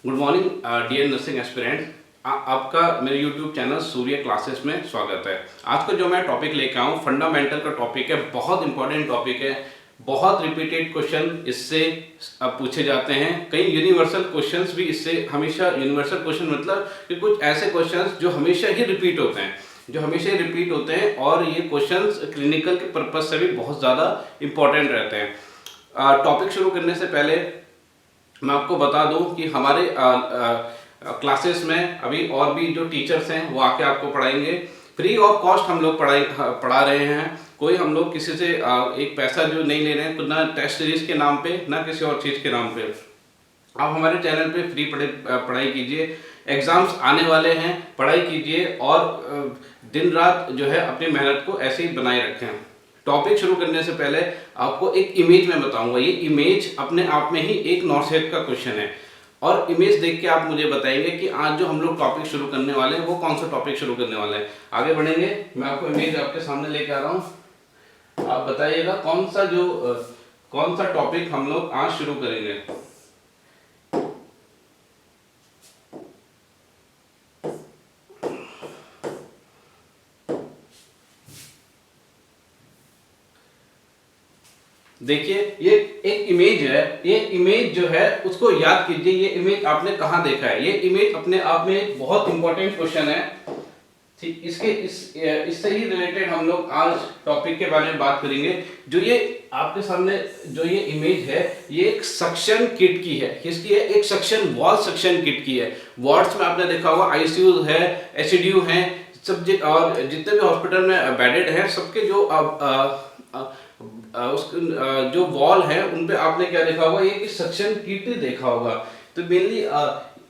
Good morning dear nursing aspirant. आपका मेरे YouTube channel सूर्य classes में स्वागत है। आज का जो मैं टॉपिक लेकर आऊँ फंडामेंटल का टॉपिक है, बहुत इंपॉर्टेंट टॉपिक है। बहुत रिपीटेड क्वेश्चन इससे पूछे जाते हैं, कई यूनिवर्सल क्वेश्चंस भी इससे हमेशा। यूनिवर्सल क्वेश्चन मतलब कि कुछ ऐसे क्वेश्चंस जो हमेशा ही रिपीट होते हैं, और ये क्वेश्चंस क्लिनिकल के पर्पज से भी बहुत ज़्यादा इंपॉर्टेंट रहते हैं। टॉपिक शुरू करने से पहले मैं आपको बता दूं कि हमारे क्लासेस में अभी और भी जो टीचर्स हैं वो आके आपको पढ़ाएंगे। फ्री ऑफ कॉस्ट हम लोग पढ़ा रहे हैं। कोई हम लोग किसी से एक पैसा जो नहीं ले रहे हैं, ना टेस्ट सीरीज के नाम पे ना किसी और चीज़ के नाम पे। आप हमारे चैनल पे फ्री पढ़ाई कीजिए। एग्जाम्स आने वाले हैं, पढ़ाई कीजिए और दिन रात जो है अपनी मेहनत को ऐसे ही बनाए रखें। टॉपिक शुरू करने से पहले आपको एक इमेज में बताऊंगा। ये इमेज अपने आप में ही एक नॉर्सेट का क्वेश्चन है, और इमेज देख के आप मुझे बताएंगे कि आज जो हम लोग टॉपिक शुरू करने वाले हैं वो कौन सा टॉपिक शुरू करने वाले हैं। आगे बढ़ेंगे, मैं आपको इमेज आपके सामने लेके आ रहा हूँ। आप बताइएगा कौन सा टॉपिक हम लोग आज शुरू करेंगे। देखिए, ये एक इमेज है। ये इमेज जो है उसको याद कीजिए। ये इमेज आपने कहाँ देखा है? ये इमेज अपने आप में एक बहुत इंपॉर्टेंट क्वेश्चन है। ठीक, इससे ही रिलेटेड हम लोग आज टॉपिक के बारे में बात करेंगे। जो ये आपके सामने जो ये इमेज है, ये एक सक्शन किट की है। किसकी है? एक सक्शन वॉल सक्शन किट की है। वार्ड्स में आपने देखा होगा आईसीयू है, एचडीयू है, सब और जितने भी हॉस्पिटल में बेडेड हैं सबके जो वॉल है उन पे आपने क्या देखा होगा? ये सक्शन किट देखा होगा। तो मेनली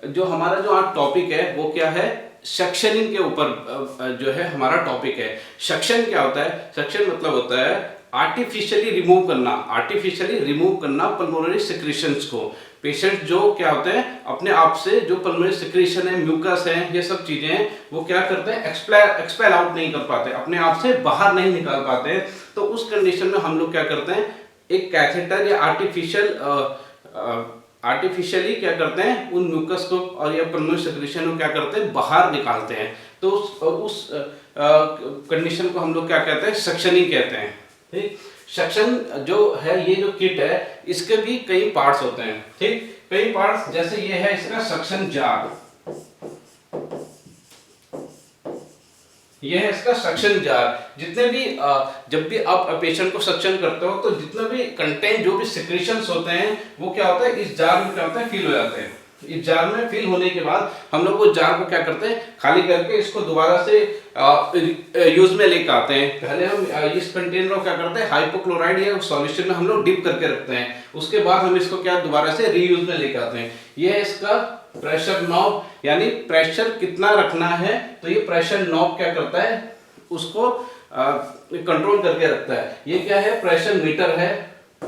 जो हमारा जो आज टॉपिक है वो क्या है? सक्शनिंग के ऊपर जो है हमारा टॉपिक है। सक्शन क्या होता है? सक्शन मतलब होता है आर्टिफिशियली रिमूव करना पल्मोनरी सिक्रीशंस को। पेशेंट जो क्या होते हैं अपने आप से जो पल्मोनरी सिक्रीशन है, म्यूकस है, ये सब चीजें हैं, वो क्या करते हैं? एक्सपेल आउट नहीं कर पाते, अपने आप से बाहर नहीं निकाल पाते हैं। तो उस कंडीशन में हम लोग क्या करते हैं? एक कैथेटर या आर्टिफिशियली क्या करते हैं? उन म्यूकस को और या पल्मोनरी सिक्रीशन को क्या करते हैं? बाहर निकालते हैं। तो उस कंडीशन को हम लोग क्या कहते हैं? सक्शनिंग कहते हैं। ठीक, सक्शन जो है, ये जो किट है, इसके भी कई पार्ट्स होते हैं। ठीक, कई पार्ट्स, जैसे ये है इसका सक्शन जार, ये है इसका सक्शन जार। जितने भी जब भी आप पेशेंट को सक्शन करते हो तो जितने भी कंटेंट जो भी सिक्रीशंस होते हैं वो क्या होता है? इस जार में क्या होता है? फिल हो जाते हैं। इस जार में फिल होने के बाद हम लोग वो जार को क्या करते हैं? खाली करके इसको दोबारा से यूज में लेकर आते हैं। पहले हम इस कंटेनर को क्या करते हैं? हाइपोक्लोराइड या सॉल्यूशन में हम लोग डिप करके रखते हैं। उसके बाद हम इसको क्या दोबारा से रीयूज में लेकर आते हैं। ये है इसका प्रेशर नॉब, यानी प्रेशर कितना रखना है। तो ये प्रेशर नॉब क्या करता है? उसको कंट्रोल करके रखता है। ये क्या है? प्रेशर मीटर है।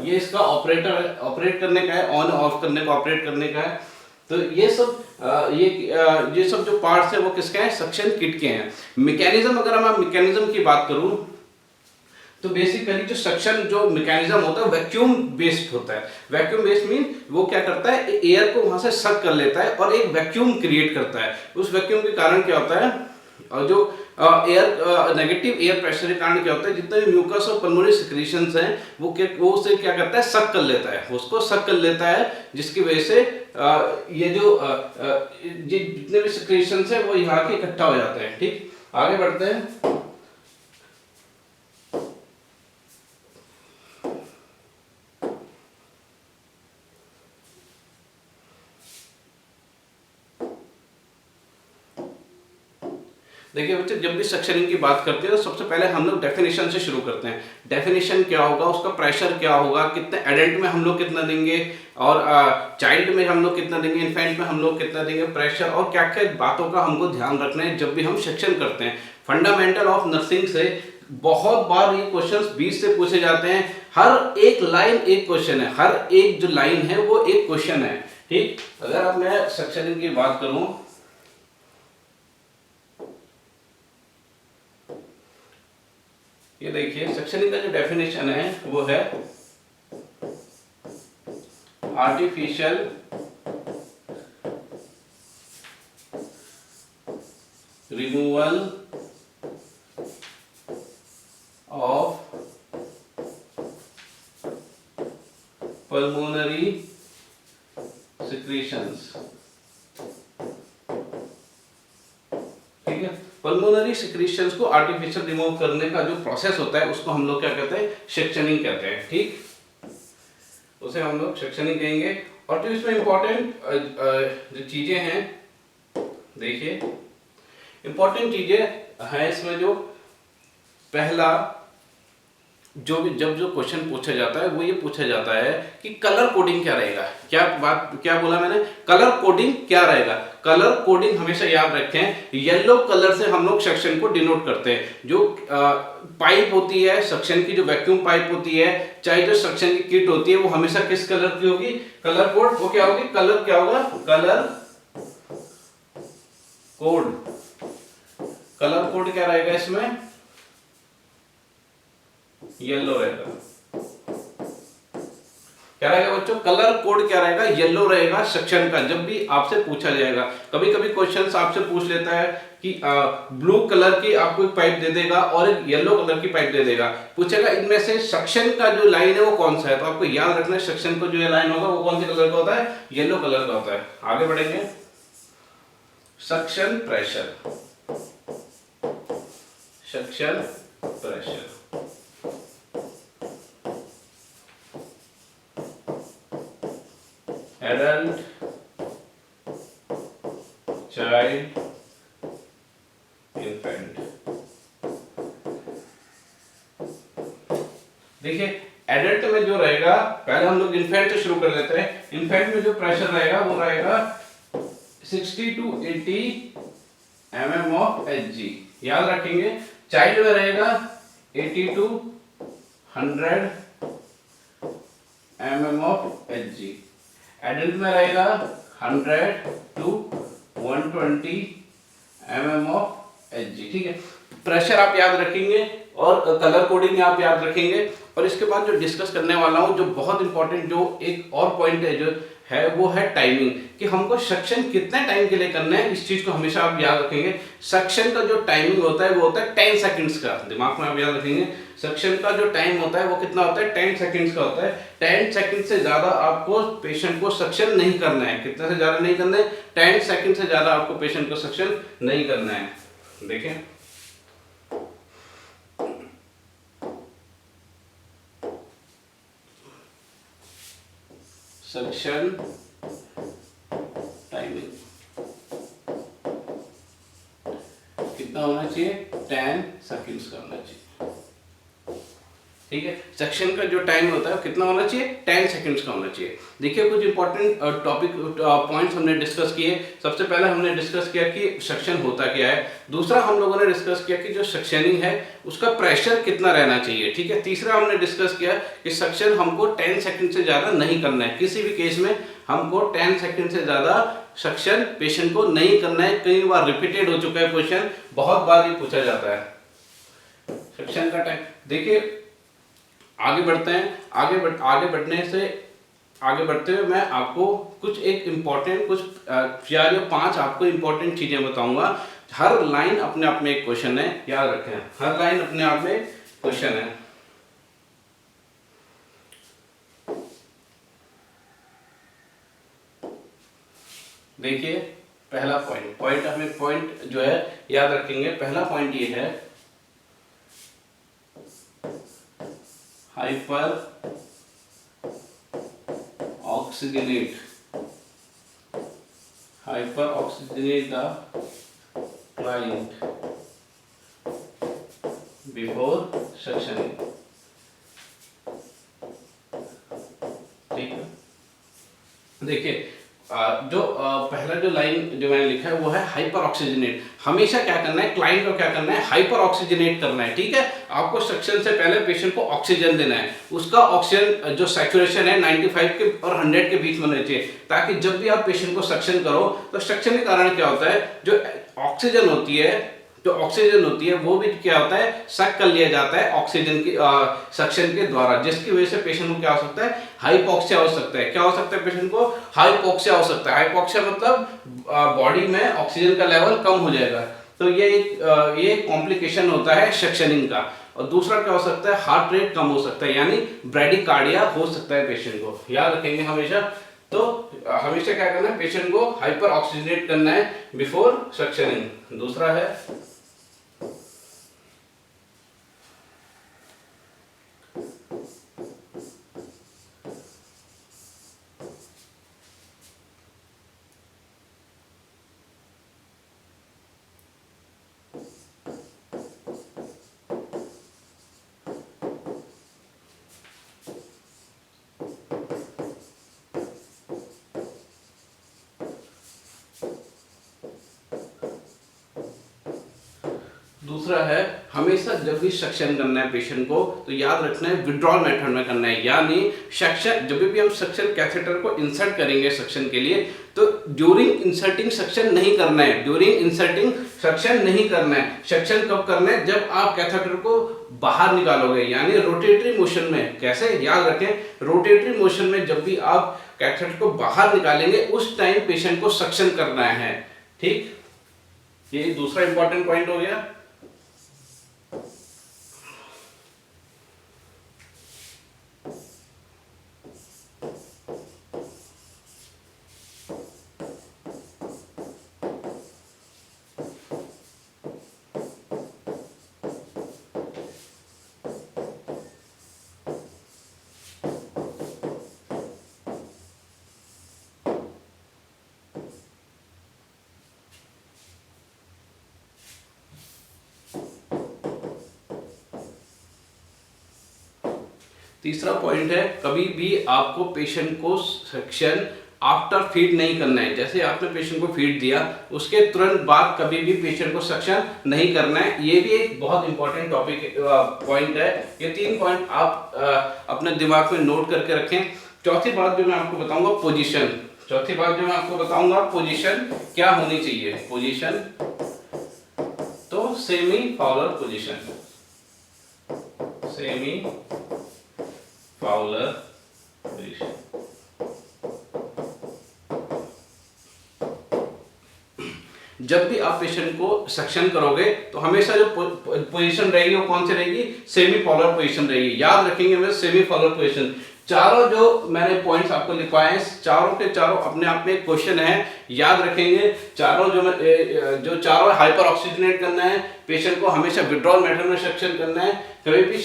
ये इसका ऑपरेटर है, ऑपरेट करने का है, ऑन ऑफ करने का, ऑपरेट करने का है। तो ये सब जो पार्ट्स है वो किसके हैं? सक्शन किट के हैं। मैकेनिज्म, अगर मैं मैकेनिज्म की बात करूं तो बेसिकली जो सक्शन जो मैकेनिज्म होता है वैक्यूम बेस्ड होता है। वैक्यूम बेस्ड मीन वो क्या करता है? एयर को वहां से सक कर लेता है और एक वैक्यूम क्रिएट करता है। उस वैक्यूम के कारण क्या होता है? और जो नेगेटिव एयर प्रेशर के कारण क्या होता है? जितने भी म्यूकस और पल्मोनरी सिक्रीशंस हैं वो उसे क्या करता है? सक कर लेता है, उसको सक कर लेता है, जिसकी वजह से ये जितने भी सिक्रीशंस हैं वो यहाँ के इकट्ठा हो जाते हैं। ठीक, आगे बढ़ते हैं। देखिए बच्चे, जब भी सक्शनिंग की बात करते हैं तो सबसे पहले हम लोग डेफिनेशन से शुरू करते हैं। डेफिनेशन क्या होगा? उसका प्रेशर क्या होगा? कितने एडल्ट में हम लोग कितना देंगे, और चाइल्ड में हम लोग कितना देंगे, इन्फेंट में हम लोग कितना देंगे प्रेशर, और क्या क्या बातों का हमको ध्यान रखना है जब भी हम सेक्शन करते हैं। फंडामेंटल ऑफ नर्सिंग से बहुत बार ये क्वेश्चंस 20 से पूछे जाते हैं। हर एक लाइन एक क्वेश्चन है, हर एक जो लाइन है वो एक क्वेश्चन है। ठीक, अगर अब मैं सेक्शनिंग की बात करूं, ये देखिए सक्शनिंग का जो डेफिनेशन है वो है artificial removal of pulmonary secretions. ठीक है, पल्मोनरी सिक्रीशंस को आर्टिफिशियल रिमूव करने का जो प्रोसेस होता है उसको हम लोग क्या कहते हैं, सेक्शनिंग कहते हैं। ठीक, उसे हम लोग सेक्शनिंग कहेंगे। और जो इसमें इंपॉर्टेंट जो चीजें हैं, देखिए इंपॉर्टेंट चीजें हैं इसमें। जो पहला जो भी जब जो क्वेश्चन पूछा जाता है वो ये पूछा जाता है कि कलर कोडिंग क्या रहेगा। क्या बोला मैंने, कलर कोडिंग क्या रहेगा। कलर कोडिंग हमेशा याद रखें, येलो कलर से हम लोग सक्शन को डिनोट करते हैं। जो पाइप होती है सक्शन की, जो वैक्यूम पाइप होती है, चाहे जो सक्शन की किट होती है, वो हमेशा किस कलर की होगी, कलर कोड। वो क्या होगी, कलर क्या होगा, कलर कोड। कलर कोड क्या रहेगा इसमें, येलो रहेगा। क्या रहेगा बच्चों, कलर कोड क्या रहेगा, येलो रहेगा सेक्शन का। जब भी आपसे पूछा जाएगा, कभी कभी क्वेश्चंस आपसे पूछ लेता है कि ब्लू कलर की आपको एक पाइप दे देगा और एक येलो कलर की पाइप दे देगा, पूछेगा इनमें से सेक्शन का जो लाइन है वो कौन सा है। तो आपको याद रखना है सेक्शन को जो ये लाइन होगा वो कौन से कलर का होता है, येलो कलर का होता है। आगे बढ़ेंगे, suction pressure. Suction pressure, adult, child, infant. देखिए एडल्ट में जो रहेगा, पहले हम लोग इन्फेंट से शुरू कर लेते हैं। इन्फेंट में जो प्रेशर रहेगा वो रहेगा 60 to 80 mm of Hg, याद रखेंगे। चाइल्ड में रहेगा 80 to 100 mm of Hg। Adult में रहेगा 100 to 120 mm of Hg। ठीक है, प्रेशर आप याद रखेंगे और कलर कोडिंग आप याद रखेंगे। और इसके बाद जो डिस्कस करने वाला हूं, जो बहुत इंपॉर्टेंट जो एक और पॉइंट है जो है वो है टाइमिंग, कि हमको सक्शन कितने टाइम के लिए करना है। इस चीज को हमेशा आप याद रखेंगे। सक्शन का जो टाइमिंग होता है वो होता है 10 सेकंड्स का, दिमाग में आप याद रखेंगे। सक्शन का जो टाइम होता है वो कितना होता है, 10 सेकंड्स का होता है। 10 सेकंड से ज्यादा आपको पेशेंट को सक्शन नहीं करना है। कितने से ज्यादा नहीं करना है, 10 सेकंड से ज्यादा आपको पेशेंट को सक्शन नहीं करना है। देखें सक्शन टाइमिंग कितना होना चाहिए, 10 सेकंड्स का होना चाहिए। ठीक है, सक्शन का जो टाइम होता है कितना होना चाहिए, 10 सेकंड्स का होना चाहिए। देखिए कुछ इंपॉर्टेंट टॉपिक पॉइंट्स हमने डिस्कस किए। सबसे पहले हमने डिस्कस किया कि सक्शन होता क्या है। दूसरा हम लोगों ने डिस्कस किया कि जो सक्शनिंग है उसका प्रेशर कितना रहना चाहिए। ठीक है, तीसरा हमने डिस्कस किया कि सक्शन हमको 10 सेकंड से ज्यादा नहीं करना है। किसी भी केस में हमको 10 सेकंड से ज्यादा सक्शन पेशेंट को नहीं करना है। कई बार रिपीटेड हो चुका है क्वेश्चन, बहुत बार ये पूछा जाता है सक्शन का टाइम। देखिए आगे बढ़ते हैं। आगे बढ़ते हुए मैं आपको कुछ एक इम्पॉर्टेंट कुछ 4 या 5 आपको इम्पॉर्टेंट चीजें बताऊंगा। हर लाइन अपने आप में एक क्वेश्चन है, याद रखें, हर लाइन अपने आप में क्वेश्चन है। देखिए पहला पॉइंट हमें पॉइंट जो है याद रखेंगे। पहला पॉइंट ये है hyper oxygenate the client before suctioning. ठीक है, देखिए जो पहला जो लाइन जो मैंने लिखा है वो है हाइपर ऑक्सीजनेट। हमेशा क्या करना है, क्लाइंट को क्या करना है, हाइपर ऑक्सीजनेट करना है। ठीक है, आपको सक्शन से पहले पेशेंट को ऑक्सीजन देना है। उसका ऑक्सीजन जो सैचुरेशन है 95 के और 100 के बीच में होना चाहिए, ताकि जब भी आप पेशेंट को सक्शन करो तो सक्शन के कारण क्या होता है, जो ऑक्सीजन होती है वो भी क्या होता है, सक कर लिया जाता है ऑक्सीजन की सक्शन के द्वारा, जिसकी वजह से पेशेंट को क्या हो सकता है, हाइपोक्सिया हो सकता है। क्या हो सकता है पेशेंट को, हाइपोक्सिया हो सकता है। हाइपोक्सिया मतलब बॉडी में ऑक्सीजन का लेवल कम हो जाएगा। तो ये कॉम्प्लिकेशन होता है सक्शनिंग का। और दूसरा क्या हो सकता है, हार्ट रेट कम हो सकता है, यानी ब्रेडिकार्डिया हो सकता है पेशेंट को, याद रखेंगे हमेशा। तो हमेशा क्या करना है, पेशेंट को हाइपर ऑक्सीजनेट करना है बिफोर सक्शनिंग। दूसरा है दूसरा है हमेशा जब भी सक्शन करना है पेशेंट को तो याद रखना है विड्रॉल मेथड में करना है, यानी सक्शन जब भी हम सक्शन कैथेटर को इंसर्ट करेंगे सक्शन के लिए तो ड्यूरिंग इंसर्टिंग सक्शन नहीं करना है, ड्यूरिंग इंसर्टिंग सक्शन नहीं करना है। सक्शन कब करना है, जब आप कैथेटर को बाहर निकालोगे, यानी रोटेटरी मोशन में। कैसे, याद रखें, रोटेटरी मोशन में जब भी आप कैथेटर को बाहर निकालेंगे उस टाइम पेशेंट को सक्शन करना है। ठीक, ये दूसरा इंपॉर्टेंट पॉइंट हो गया। तीसरा पॉइंट है, कभी भी आपको पेशेंट को सक्शन आफ्टर फीड नहीं करना है। जैसे आपने पेशेंट को फीड दिया उसके तुरंत बाद कभी भी पेशेंट को सक्शन नहीं करना है। ये भी एक बहुत इंपॉर्टेंट टॉपिक पॉइंट है। ये 3 पॉइंट आप अपने दिमाग में नोट करके रखें। चौथी बात जो मैं आपको बताऊंगा, पोजीशन। चौथी बात जो मैं आपको बताऊंगा, पोजीशन क्या होनी चाहिए। पोजीशन तो semi Fowler position, semi Fowler position. जब भी आप पेशेंट को सक्शन करोगे तो हमेशा जो पोजीशन रहेगी वो कौन सी रहेगी, सेमी फाउलर पोजीशन रहेगी। याद रखेंगे हमें सेमी फाउलर पोजीशन। चारों जो मैंने पॉइंट्स आपको लिखवाए हैं चारों के चारों अपने आप में क्वेश्चन है, याद रखेंगे। चारों जो चारों हाइपर ऑक्सीजनेट करना है पेशेंट को, हमेशा विड्रॉल मेथड में सक्शन करना है, कभी भी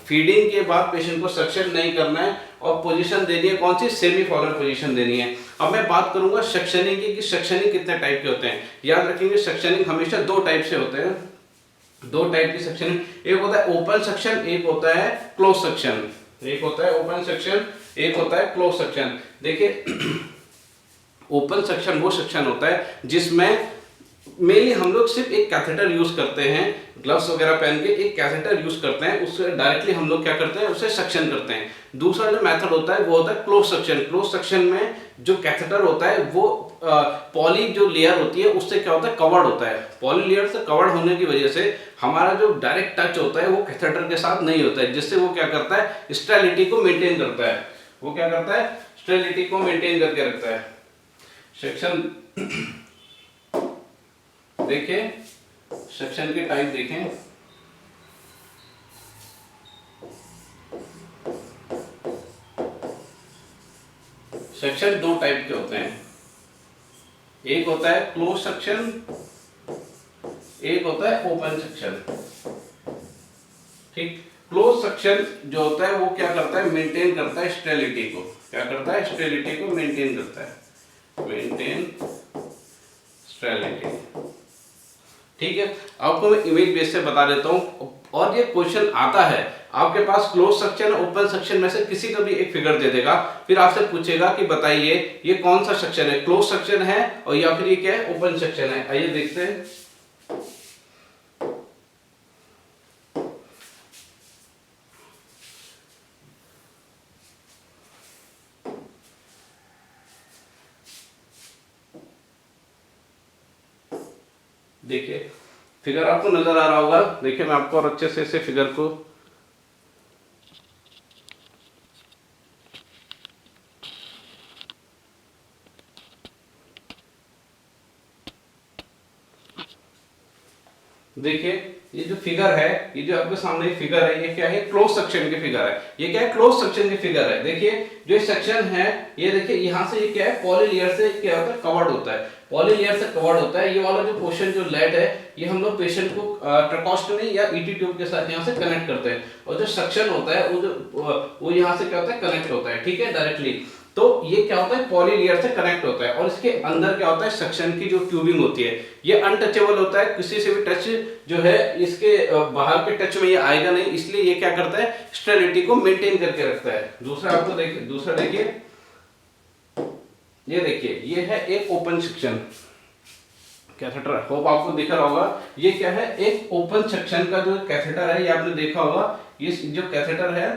फीडिंग के बाद पेशेंट को सक्शन नहीं करना है, और पोजीशन देनी है कौन सी, सेमी फाउलर पोजीशन देनी है। अब मैं बात करूंगा सक्शनिंग की, कि सक्शनिंग कितने टाइप के होते हैं। याद रखेंगे सक्शनिंग हमेशा 2 टाइप से होते हैं, 2 टाइप की सक्शनिंग। एक होता है ओपन सक्शन, एक होता है क्लोज सक्शन। एक होता है ओपन सक्शन, एक होता है क्लोज सक्शन। देखिए ओपन सक्शन वो सक्शन होता है जिसमें मेनली हम लोग सिर्फ एक कैथेटर यूज करते हैं, ग्लव्स वगैरह पहन के एक कैथेटर यूज करते हैं, उससे डायरेक्टली हम लोग क्या करते हैं, उसे सक्शन करते हैं। दूसरा जो मेथड होता है वो होता है क्लोज सक्शन। क्लोज सक्शन में जो कैथेटर होता है वो पॉली जो लेयर होती है उससे क्या होता है, कवर्ड होता है। पॉली लेयर से कवर्ड होने की वजह से हमारा जो डायरेक्ट टच होता है वो कैथेटर के साथ नहीं होता है, जिससे वो क्या करता है, स्टेरिलिटी को मेंटेन करता है। वो क्या करता है, स्टेरिलिटी को मेंटेन करके रखता है। सेक्शन देखें, सेक्शन के टाइप देखें। सेक्शन 2 टाइप के होते हैं, एक होता है क्लोज सेक्शन, एक होता है ओपन सेक्शन। ठीक, क्लोज सेक्शन जो होता है वो क्या करता है, मेंटेन करता है स्टेरिलिटी को। क्या करता है, स्टेरिलिटी को मेंटेन करता है, मेंटेन स्टेरिलिटी। ठीक है, आपको मैं इमेज बेस से बता देता हूं, और ये क्वेश्चन आता है आपके पास क्लोज सेक्शन ओपन सेक्शन में से किसी का भी एक फिगर दे देगा, फिर आपसे पूछेगा कि बताइए ये कौन सा सेक्शन है, क्लोज सेक्शन है और या फिर ये क्या है, ओपन सेक्शन है। आइए देखते हैं। देखिए फिगर आपको नजर आ रहा होगा। देखिए मैं आपको और अच्छे से इसे फिगर को देखिए ये जो फिगर है, ये जो आपके सामने फिगर है, ये क्या है? क्लोज सेक्शन की फिगर है। ये क्या है? क्लोज सेक्शन की फिगर है। देखिए जो सेक्शन है, ये देखिए यहाँ से ये क्या है? पॉली लेयर से क्या होता है? कवर्ड होता है। पॉली लेयर से कवर्ड होता है। ये वाला जो पोर्शन जो लेड है, ये हम लोग पेशेंट को ट्रकोस्टमी या ईटी ट्यूब के साथ यहाँ से कनेक्ट करते हैं, और जो सेक्शन होता है वो यहाँ से क्या होता है? कनेक्ट होता है, ठीक है, डायरेक्टली। तो ये क्या होता है? पॉली लेयर से कनेक्ट होता है, और इसके अंदर क्या होता है? सक्शन की जो ट्यूबिंग होती है, ये अनटचेबल होता है, किसी से भी टच जो है इसके बाहर के टच में ये आएगा नहीं, इसलिए ये क्या करता है? स्टेरिलिटी को मेंटेन करके रखता है। दूसरा आपको देखिए, दूसरा देखिए, ये देखिए, ये है एक ओपन सेक्शन कैथेटर। होप आपको दिख रहा होगा, ये क्या है? एक ओपन सेक्शन का जो कैथेटर है, ये आपने देखा होगा। ये जो कैथेटर है,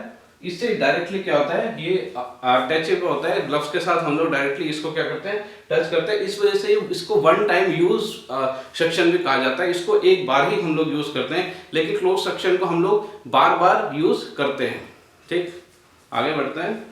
इससे डायरेक्टली क्या होता है? ये अटैचेबल होता है ग्लव्स के साथ। हम लोग डायरेक्टली इसको क्या करते हैं? टच करते हैं। इस वजह से इसको वन टाइम यूज सेक्शन भी कहा जाता है। इसको एक बार ही हम लोग यूज करते हैं, लेकिन क्लोज सेक्शन को हम लोग बार बार यूज करते हैं। ठीक, आगे बढ़ते हैं।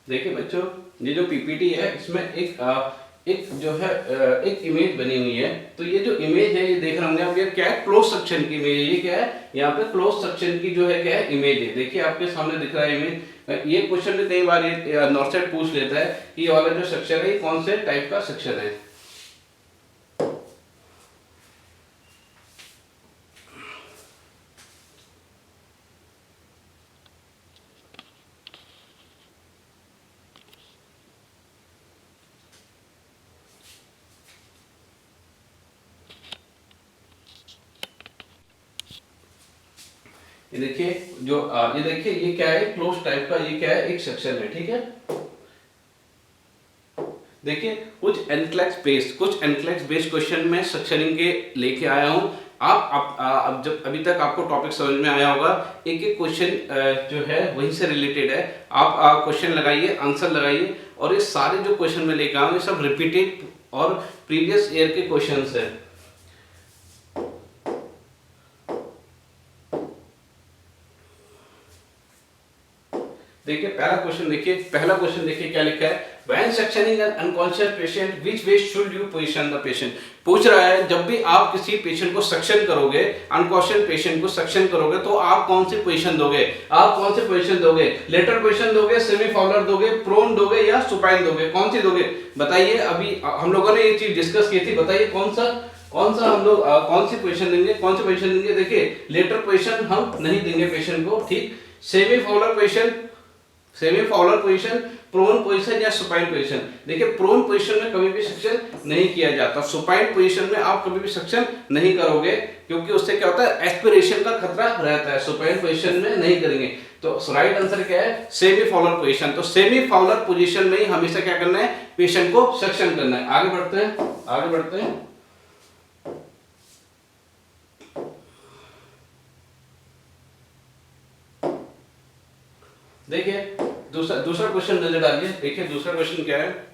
देखिए बच्चों, ये जो पीपीटी है, इसमें एक जो है एक इमेज बनी हुई है। तो ये जो इमेज है, ये देख रहे होंगे आप, ये क्या है? क्लोज सेक्शन की इमेज है। ये क्या है? यहाँ पे क्लोज सेक्शन की जो है क्या है? इमेज है। देखिए आपके सामने दिख रहा है इमेज। ये क्वेश्चन में कई बार ये नॉर्थ साइड पूछ लेता है कि ये वाला जो सेक्शन है, ये कौन से टाइप का सेक्शन है। ये देखिए जो ये देखिए, ये क्या है? क्लोज टाइप का ये क्या है? एक सेक्शन है, ठीक है। देखिए कुछ एनक्लेक्स बेस्ड क्वेश्चन में सेक्शनिंग के लेके आया हूं। आप अब जब अभी तक आपको टॉपिक समझ में आया होगा, एक एक क्वेश्चन जो है वहीं से रिलेटेड है। आप क्वेश्चन लगाइए, आंसर लगाइए, और ये सारे जो क्वेश्चन में लेके आया हूं, ये सब रिपीटेड और प्रीवियस ईयर के क्वेश्चंस है। देखिए पहला क्वेश्चन देखिए, पहला क्वेश्चन देखिए क्या लिखा है? When sectioning an unconscious patient, which way should you position the patient? पूछ रहा है जब भी आप किसी पेशेंट को सक्शन करोगे, अनकॉन्शियस पेशेंट को सक्शन करोगे, तो आप कौन सी पोजीशन दोगे? आप कौन सी पोजीशन दोगे? लेटर पोजीशन दोगे, सेमी फाउलर दोगे, प्रोन दोगे, या सुपाइन दोगे? कौन सी दोगे? बताइए। अभी हम लोगों ने ये चीज डिस्कस की थी, बताइए कौन सा हम लोग कौन सी पोजीशन देंगे? कौन सी पोजीशन देंगे? देखिए लेटर पोजीशन हम नहीं देंगे पेशेंट को, ठीक। Semi Fowler position, prone position या सुपाइन पोजीशन। देखिए प्रोन पोजीशन में कभी भी सक्शन नहीं किया जाता, सुपाइन पोजीशन में आप कभी भी सक्शन नहीं करोगे, क्योंकि उससे क्या होता है? एस्पिरेशन का खतरा रहता है। सुपाइन पोजीशन में नहीं करेंगे। तो राइट आंसर क्या है? Semi Fowler position. तो सेमी फाउलर पोजीशन में ही हमेशा क्या करना है? पेशेंट को सक्शन करना है। आगे बढ़ते हैं। देखिए दूसरा क्वेश्चन नजर डालिए। देखिए दूसरा क्वेश्चन क्या है?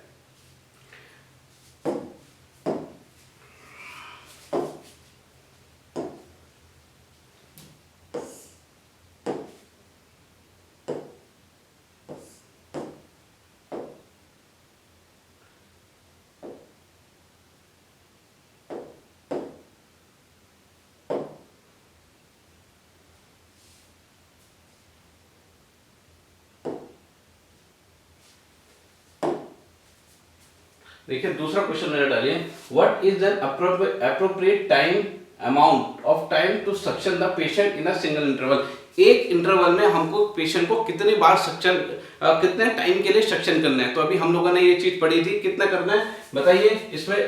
देखिए दूसरा क्वेश्चन नजर डालिए। What is the appropriate time amount of time to suction the patient in a single interval? एक इंटरवल में हमको पेशेंट को कितनी बार सक्शन, कितने टाइम के लिए सक्शन करना है? तो अभी हम लोगों ने ये चीज पढ़ी थी, कितना करना है बताइए। इसमें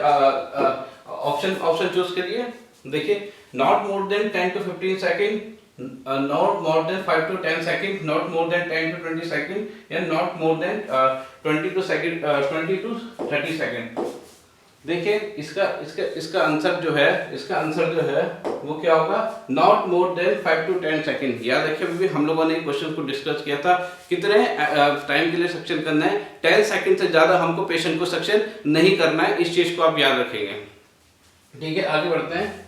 ऑप्शन चूज करिए। देखिए not more than 10 to 15 second, not more than 5 to 10 seconds, not more than 10 to 20 seconds, and not more than 20 to 30 second. देखिए इसका इसका इसका आंसर जो है वो क्या होगा, not more than 5 to 10 second. याद रखिए अभी हम लोगों ने क्वेश्चन को डिस्कस किया था, कितने टाइम के लिए सक्शन करना है, 10 सेकंड से ज्यादा हमको पेशेंट को सक्शन नहीं करना है, इस चीज को आप याद रखेंगे। ठीक है, आगे बढ़ते हैं।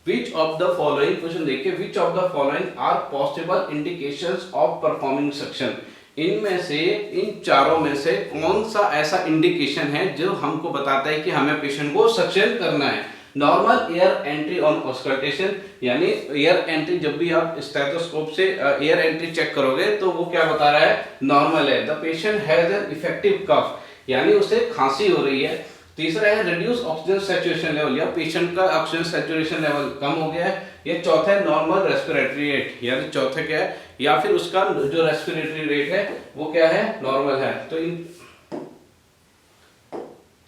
Which of the following, question देखिए, which of the following are possible indications of performing suction? इनमें से, इन चारों में से कौन सा ऐसा इंडिकेशन है जो हमको बताता है कि हमें पेशेंट को सक्शन करना है? Normal air entry on auscultation, यानी एयर एंट्री, जब भी आप स्टेथोस्कोप से एयर एंट्री चेक करोगे तो वो क्या बता रहा है, नॉर्मल है। The patient has an effective cough, यानी उसे खांसी हो रही है। तीसरा है रिड्यूस ऑक्सीजन सैचुरेशन लेवल, या पेशेंट का ऑक्सीजन सैचुरेशन लेवल कम हो गया है। या चौथा है नॉर्मल रेस्पिरेटरी रेट, यानी चौथा क्या है, या फिर उसका जो रेस्पिरेटरी रेट है वो क्या है, नॉर्मल है।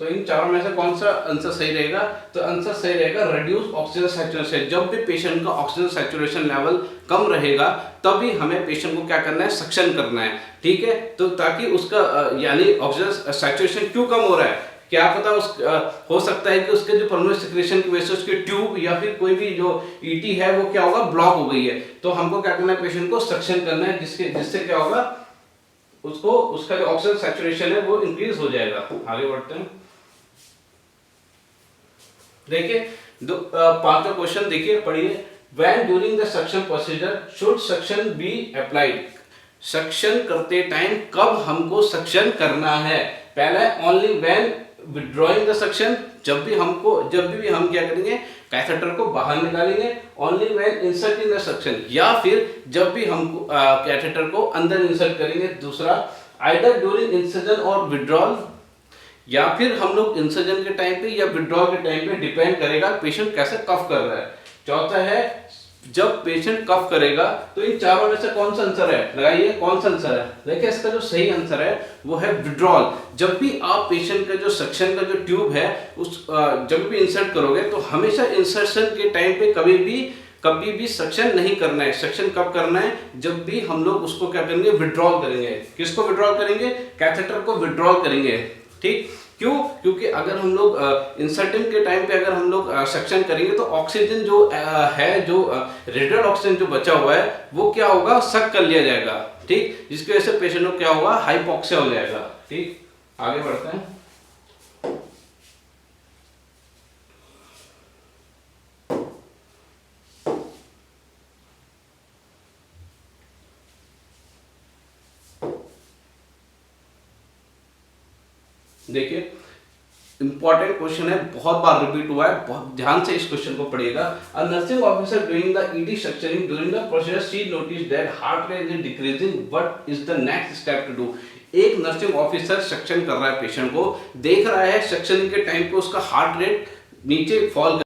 तो इन चारों में से कौन सा आंसर सही रहेगा? तो आंसर सही रहेगा रिड्यूस ऑक्सीजन सैचुरेशन। जब भी पेशेंट का ऑक्सीजन सैचुरेशन लेवल कम रहेगा तभी हमें पेशेंट को क्या करना है, सक्शन करना है। ठीक है, तो ताकि उसका यानी ऑक्सीजन सैचुरेशन क्यों कम हो रहा है, क्या पता हो सकता है कि उसके जो पल्मोनरी सिक्रेशन की वजह से उसकी ट्यूब या फिर कोई भी जो ईटी है वो क्या होगा, ब्लॉक हो गई है। तो हमको क्या करना है, पेशेंट को सक्शन करना है, जिससे क्या होगा, उसको उसका जो ऑक्सीजन सैचुरेशन है वो इंक्रीज हो जाएगा। आगे बढ़ते हैं। देखिए पांचवा क्वेश्चन देखिए, पढ़िए। When during the suction procedure should suction be applied? Suction करते टाइम कब हमको सक्शन करना है? पहला है only when withdrawing the suction, जब भी हम क्या करेंगे, कैथेटर को बाहर निकालेंगे। Only when inserting the suction, या फिर जब भी हम कैथेटर को अंदर इंसर्ट करेंगे। दूसरा, आइदर ड्यूरिंग इंसर्जन और विड्रॉल, या फिर हम लोग इंसर्जन के टाइम पे या विड्रॉल के टाइम पे, डिपेंड करेगा पेशेंट कैसे कफ कर रहा है। चौथा है, जब पेशेंट कफ करेगा। तो इन चारों में से कौन सा आंसर है, लगाइए कौन सा आंसर है। देखिए इसका जो सही आंसर है वो है विड्रॉल। जब भी आप पेशेंट का जो सक्शन का जो ट्यूब है उस जब भी इंसर्ट करोगे तो हमेशा इंसर्शन के टाइम पे कभी भी सक्शन नहीं करना है। सक्शन कब करना है, जब भी हम लोग उसको क्या करेंगे, विड्रॉल करेंगे। किसको विड्रॉल करेंगे, कैथेटर को विड्रॉल करेंगे। ठीक, क्यों? क्योंकि अगर हम लोग इंसर्टिंग के टाइम पे अगर हम लोग सक्शन करेंगे तो ऑक्सीजन जो है, जो रेडियल ऑक्सीजन जो बचा हुआ है वो क्या होगा, सक कर लिया जाएगा। ठीक, जिसकी वजह से पेशेंट को क्या होगा, हाइपोक्सिया हो जाएगा। ठीक, आगे बढ़ते हैं। देखिए इंपॉर्टेंट क्वेश्चन है, बहुत बार रिपीट हुआ है, बहुत ध्यान से इस क्वेश्चन को पढ़िएगा। A nursing officer doing the ED suctioning during the procedure she notice that heart rate is decreasing, what is the next step to do? एक नर्सिंग ऑफिसर सक्शन कर रहा है, पेशेंट को देख रहा है, सक्शनिंग के टाइम पे उसका हार्ट रेट नीचे फॉल